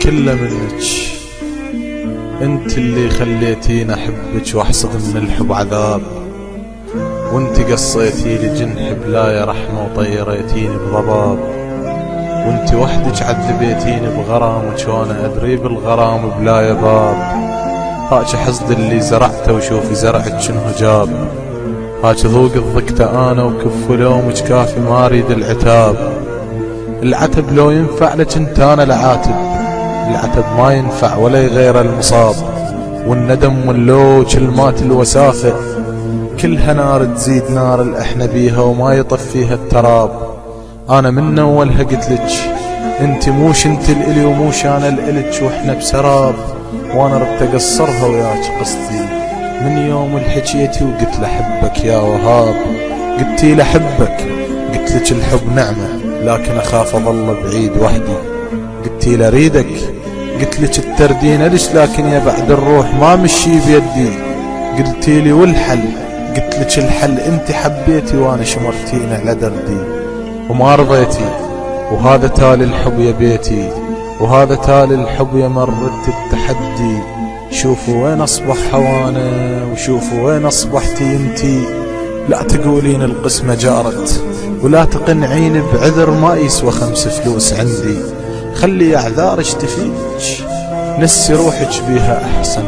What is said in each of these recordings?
كله منك، انت اللي خليتيني احبك واحصد من الحب عذاب، وانت قصيتي لي جنح بلايا رحمة وطيريتيني بضباب، وانت وحدك عذبيتيني بغرامك وانا ادري بالغرام بلايا باب. هاك حصد اللي زرعته وشوفي زرعك شنو جاب، هاك ذوق الضكته انا وكف لومك كافي ما اريد العتاب. العتب لو ينفع لك انت انا العاتب، العتب ما ينفع ولا يغير المصاب، والندم واللوج المات الوساخة كلها نار تزيد نار الاحنا بيها وما يطفيها التراب. انا من اول قلتلك انت موش انت الالي وموش انا الالك واحنا بسراب، وانا ردت اقصرها وياك قصدي من يوم الحكيتي وقلت لحبك يا وهاب. قلتي لحبك قلتلك الحب نعمة لكن اخاف اظل بعيد وحدي، قلتي لريدك قلتلك التردين ليش لكن يا بعد الروح ما مشي بيدي، قلتي لي والحل قلتلك الحل انت حبيتي وانا شمرتين على دردي وما رضيتي، وهذا تالي الحب يا بيتي وهذا تالي الحب يا مرت التحدي. شوفوا وين اصبح هوانا وشوفوا وين اصبحتي انتي، لا تقولين القسمة جارت ولا تقنعين بعذر ما يسوى 5 فلوس عندي، خلي اعذارك تفيدك نسي روحك بيها احسن،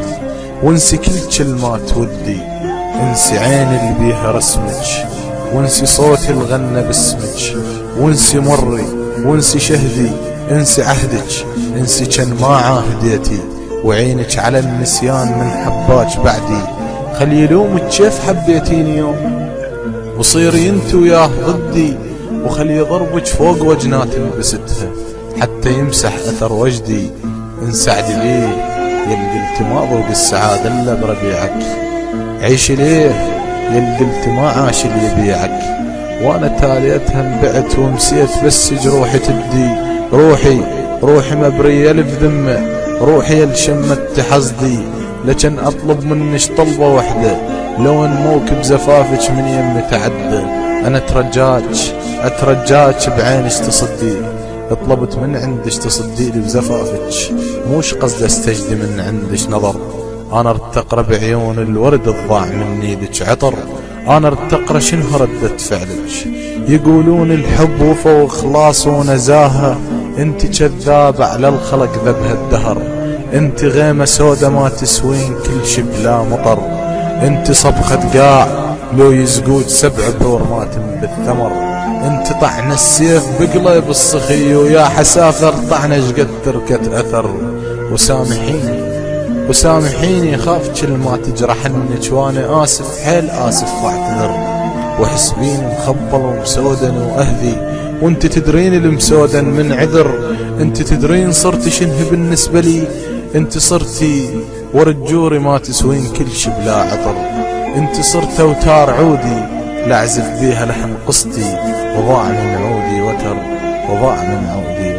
وانسي كل كلمات ودي، انسي عين اللي بيها رسمك، وانسي صوتي الغنى باسمك، وانسي مري وانسي شهدي، انسي عهدك انسي كان ما عاهديتي، وعينك على النسيان من حباك بعدي، خلي يلومك كيف حبيتيني يوم وصيري انت وياه ضدي، وخلي ضربك فوق وجنات لبستها حتى يمسح اثر وجدي. انسعدي ليه يل قلت ما ضوق السعادة الا بربيعك، عيشي ليه يل قلت ما عاش اللي يبيعك، وانا تاليتها انبعت ومسيت بس جروحي تدي، روحي مبرية الف ذمة، روحي الشمت حصدي، لكن اطلب منك طلبة وحدة لو انموك بزفافك من يمي تعدى، انا اترجاك بعينك تصدي، طلبت من عندك تصدي لي بزفافك، موش قصد استجدي من عندك نظر، انا ارتقر بعيون الورد الضاع من ايدك عطر، انا ارتقر شنو ردة فعلك، يقولون الحب وفا وخلاص ونزاهة، انت كذابة على الخلق ذبها الدهر، انت غيمة سودة ما تسوين كل شي بلا مطر، انت صبخة قاع لو يزقوج 7 بور ما تنبت ثمر، انت طعن السيف بقلب الصخي ويا حسافر طعنة شقد تركت اثر، وسامحيني خاف كل ما تجرحنك وانا اسف حيل اسف واعتذر، وحسبيني مخبل ومسودن واهذي، وانت تدرين المسودن من عذر، انت تدرين صرتي شنه بالنسبة لي، انت صرتي ورد جوري ما تسوين كل شي بلا عطر، انت صرت اوتار عودي لاعزف بيها لحن قصتي، وضاع من عودي وتر وضاع من عودي